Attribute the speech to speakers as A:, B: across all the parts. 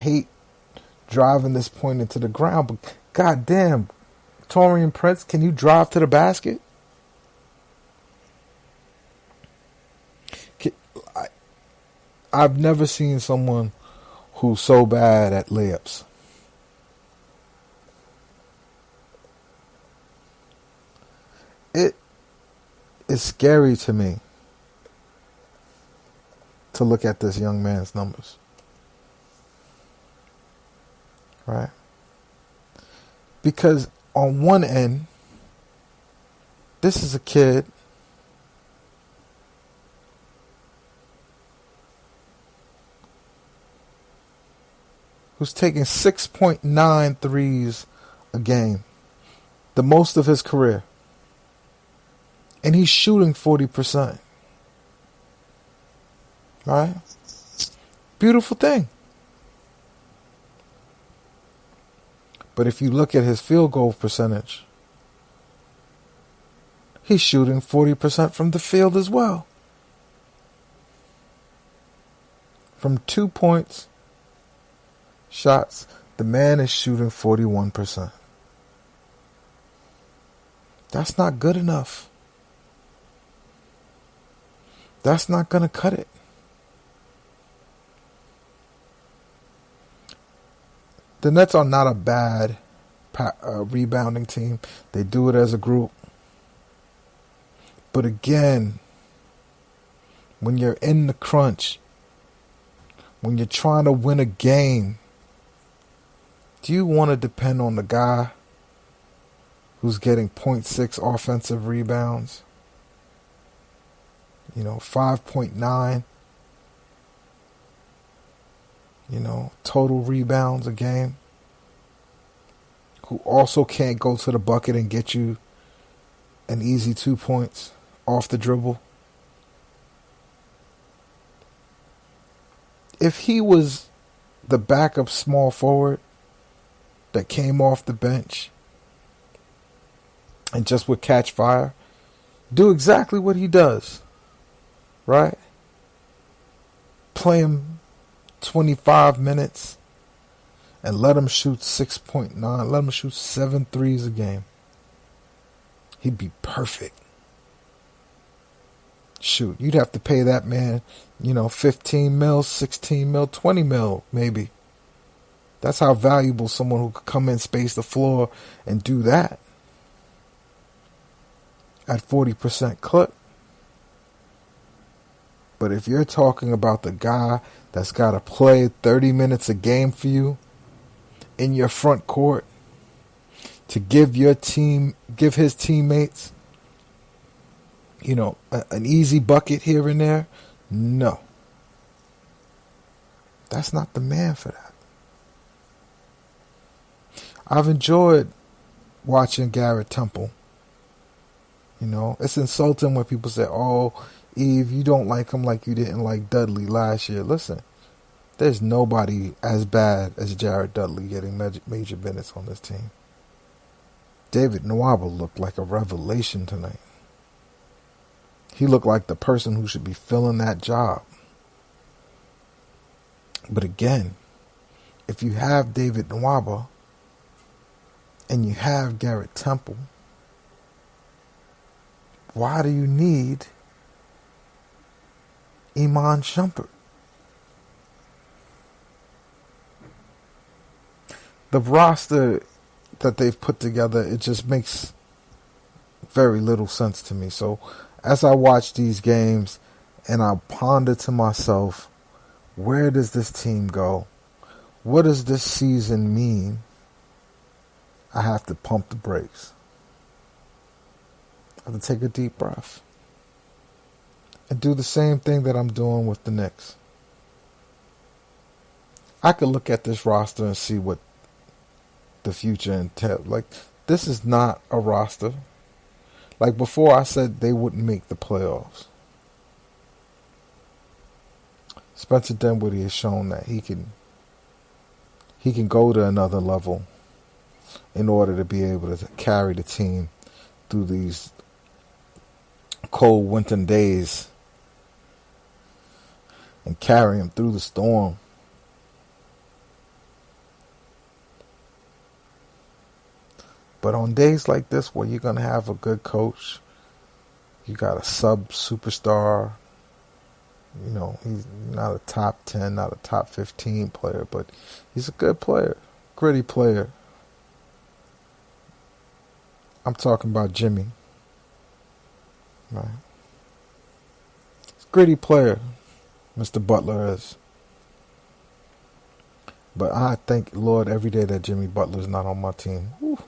A: hate driving this point into the ground, but goddamn, Torian Prince, can you drive to the basket? I've never seen someone who's so bad at layups. It is scary to me to look at this young man's numbers. Right? Because on one end, this is a kid who's taking 6.9 threes a game, the most of his career. And he's shooting 40%. Right? Beautiful thing. But if you look at his field goal percentage, he's shooting 40% from the field as well. From 2 points, shots, the man is shooting 41%. That's not good enough. That's not going to cut it. The Nets are not a bad rebounding team. They do it as a group. But again, when you're in the crunch, when you're trying to win a game, do you want to depend on the guy who's getting 0.6 offensive rebounds? 5.9, total rebounds a game, who also can't go to the bucket and get you an easy 2 points off the dribble? If he was the backup small forward that came off the bench and just would catch fire, do exactly what he does, right? Play him 25 minutes and let him shoot 6.9, let him shoot 7 threes a game. He'd be perfect. Shoot, you'd have to pay that man, 15 mil, 16 mil, 20 mil, maybe. That's how valuable someone who could come in, space the floor, and do that at 40% clip. But if you're talking about the guy that's got to play 30 minutes a game for you in your front court to give his teammates, an easy bucket here and there, no. That's not the man for that. I've enjoyed watching Garrett Temple. It's insulting when people say, oh, Yves, you don't like him like you didn't like Dudley last year. Listen, there's nobody as bad as Jared Dudley getting major minutes on this team. David Nwaba looked like a revelation tonight. He looked like the person who should be filling that job. But again, if you have David Nwaba and you have Garrett Temple, why do you need Iman Shumpert? The roster that they've put together, it just makes very little sense to me. So as I watch these games and I ponder to myself, where does this team go? What does this season mean? I have to pump the brakes. I have to take a deep breath and do the same thing that I'm doing with the Knicks. I could look at this roster and see what the future entails. Like, this is not a roster. Like before, I said they wouldn't make the playoffs. Spencer Dinwiddie has shown that he can go to another level in order to be able to carry the team through these cold winter days and carry him through the storm. But on days like this where you're going to have a good coach, you got a sub superstar, he's not a top 10, not a top 15 player, but he's a good player, gritty player. I'm talking about Jimmy. Right? He's a gritty player, Mr. Butler is. But I thank Lord every day that Jimmy Butler's not on my team. Whew.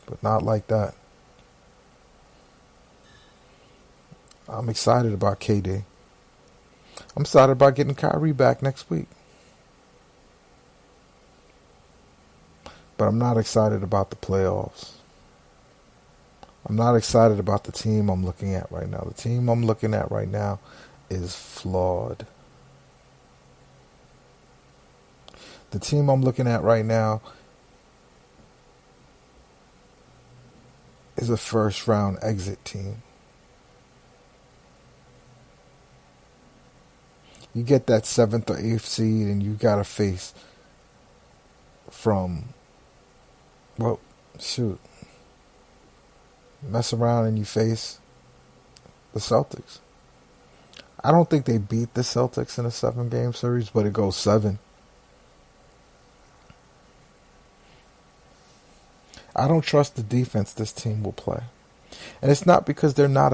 A: But not like that. I'm excited about KD. I'm excited about getting Kyrie back next week. But I'm not excited about the playoffs. I'm not excited about the team I'm looking at right now. The team I'm looking at right now is flawed. The team I'm looking at right now is a first round exit team. You get that 7th or 8th seed and you got to face mess around and you face the Celtics. I don't think they beat the Celtics in a 7-game series, but it goes 7. I don't trust the defense this team will play. And it's not because they're not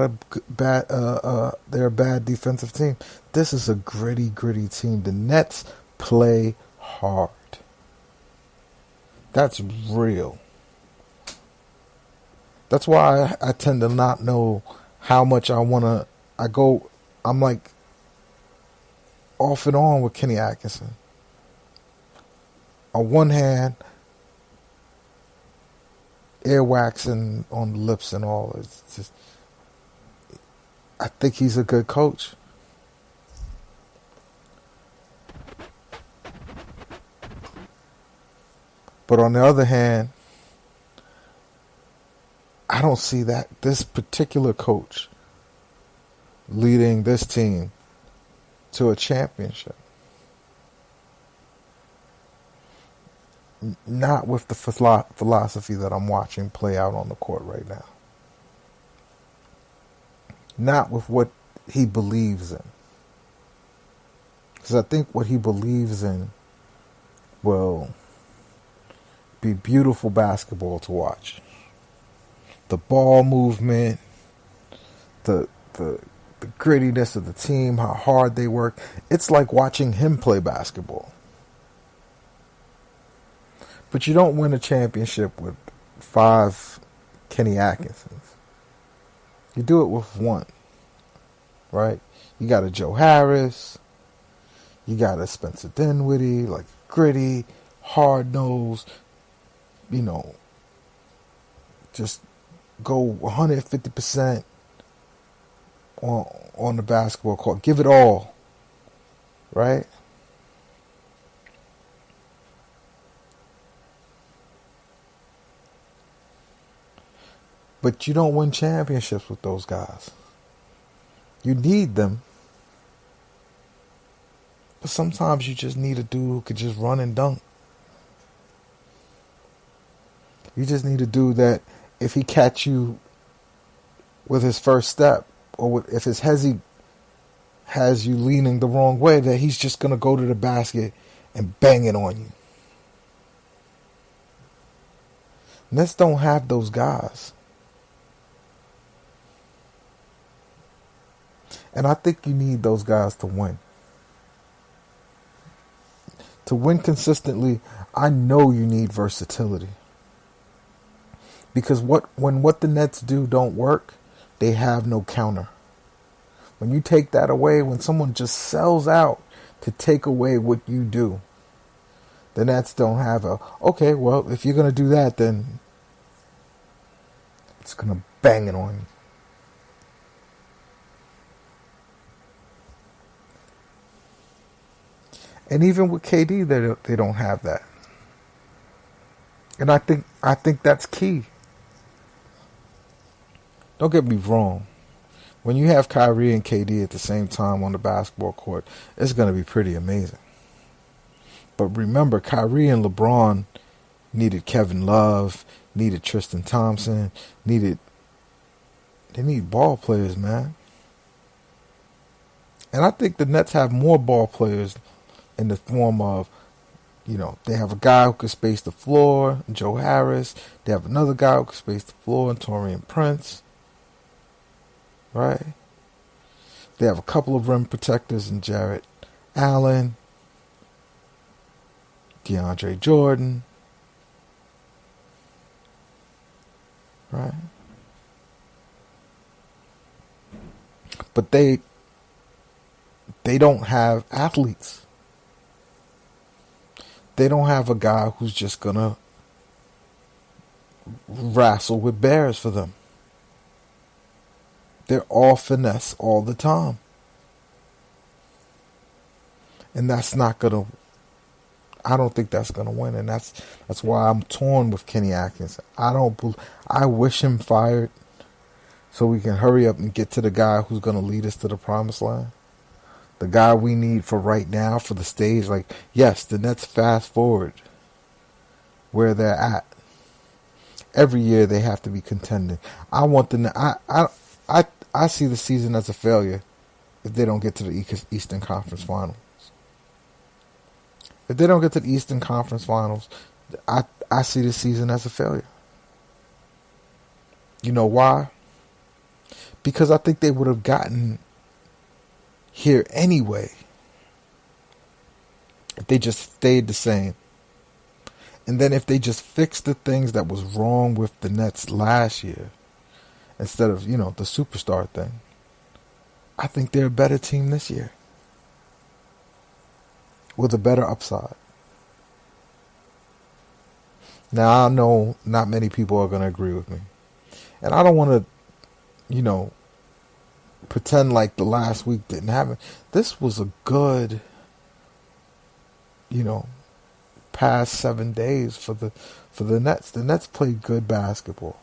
A: they're a bad defensive team. This is a gritty team. The Nets play hard. That's real. That's why I tend to not know how much I want to. I'm like off and on with Kenny Atkinson. On one hand, earwaxing on the lips and all. It's just, I think he's a good coach. But on the other hand, I don't see this particular coach leading this team to a championship. Not with the philosophy that I'm watching play out on the court right now. Not with what he believes in. Because I think what he believes in will be beautiful basketball to watch. The ball movement, the grittiness of the team, how hard they work. It's like watching him play basketball. But you don't win a championship with 5 Kenny Atkinsons. You do it with 1, right? You got a Joe Harris. You got a Spencer Dinwiddie, like gritty, hard-nosed, just go 150% on the basketball court. Give it all, right? But you don't win championships with those guys. You need them. But sometimes you just need a dude who could just run and dunk. You just need a dude that if he catch you with his first step, or if his hezzy has you leaning the wrong way, that he's just going to go to the basket and bang it on you. Nets don't have those guys. And I think you need those guys to win. To win consistently, I know you need versatility. Because when what the Nets do don't work, they have no counter. When you take that away, when someone just sells out to take away what you do, the Nets don't have okay, well, if you're going to do that, then it's going to bang it on you. And even with KD, they don't have that. And I think that's key. Don't get me wrong. When you have Kyrie and KD at the same time on the basketball court, it's going to be pretty amazing. But remember, Kyrie and LeBron Needed Kevin Love, needed Tristan Thompson, they need ball players, man. And I think the Nets have more ball players in the form of, they have a guy who can space the floor, Joe Harris. They have another guy who can space the floor, Taurean Prince. Right? They have a couple of rim protectors in Jarrett Allen, DeAndre Jordan. Right? But they don't have athletes. They don't have a guy who's just going to wrestle with bears for them. They're all finesse all the time. And that's not going to, I don't think that's going to win. And that's why I'm torn with Kenny Atkinson. I wish him fired so we can hurry up and get to the guy who's going to lead us to the promised land. The guy we need for right now, for the stage. Like, yes, the Nets fast forward where they're at. Every year they have to be contending. I see the season as a failure if they don't get to the Eastern Conference Finals. If they don't get to the Eastern Conference Finals, I see the season as a failure. You know why? Because I think they would have gotten here anyway if they just stayed the same. And then if they just fixed the things that was wrong with the Nets last year instead of, the superstar thing, I think they're a better team this year with a better upside. Now, I know not many people are going to agree with me. And I don't want to, pretend like the last week didn't happen. This was a good, past 7 days for the Nets. The Nets played good basketball.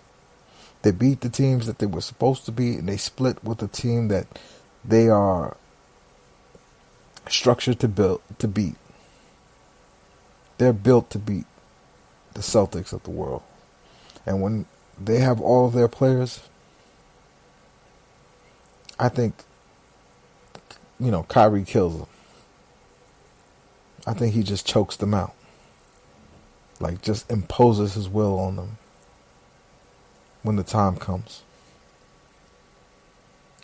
A: They beat the teams that they were supposed to beat, and they split with a team that they are structured to beat. They're built to beat the Celtics of the world. And when they have all of their players, I think, Kyrie kills them. I think he just chokes them out. Like, just imposes his will on them when the time comes.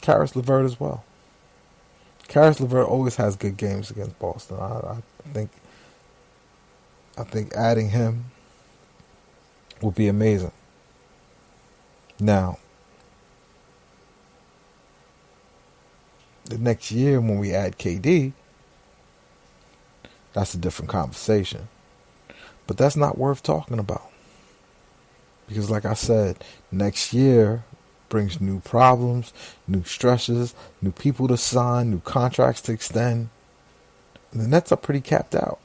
A: Karis LeVert as well. Karis LeVert always has good games against Boston. I think adding him will be amazing. Now, the next year when we add KD, that's a different conversation. But that's not worth talking about. Because like I said, next year brings new problems, new stresses, new people to sign, new contracts to extend. And the Nets are pretty capped out.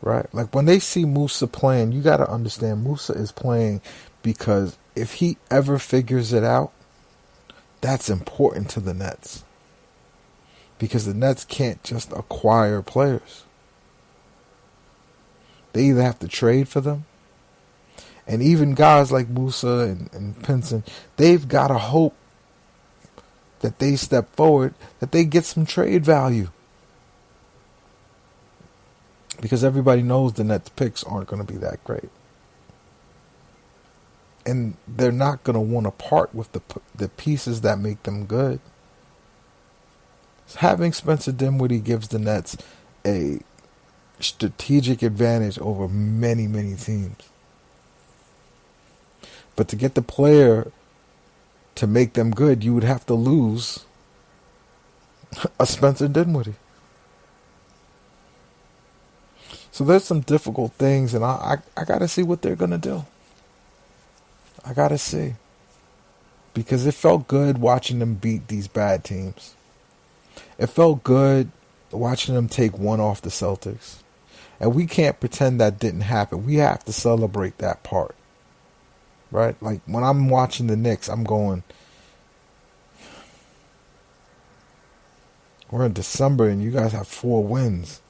A: Right? Like when they see Musa playing, you got to understand Musa is playing because if he ever figures it out, that's important to the Nets. Because the Nets can't just acquire players. They either have to trade for them, and even guys like Musa and Pinson, they've got to hope that they step forward, that they get some trade value. Because everybody knows the Nets picks aren't going to be that great. And they're not going to want to part with the pieces that make them good. Having Spencer Dinwiddie gives the Nets a strategic advantage over many, many teams. But to get the player to make them good, you would have to lose a Spencer Dinwiddie. So there's some difficult things, and I got to see what they're going to do. I got to see. Because it felt good watching them beat these bad teams. It felt good watching them take one off the Celtics. And we can't pretend that didn't happen. We have to celebrate that part. Right? Like, when I'm watching the Knicks, I'm going, we're in December and you guys have 4 wins.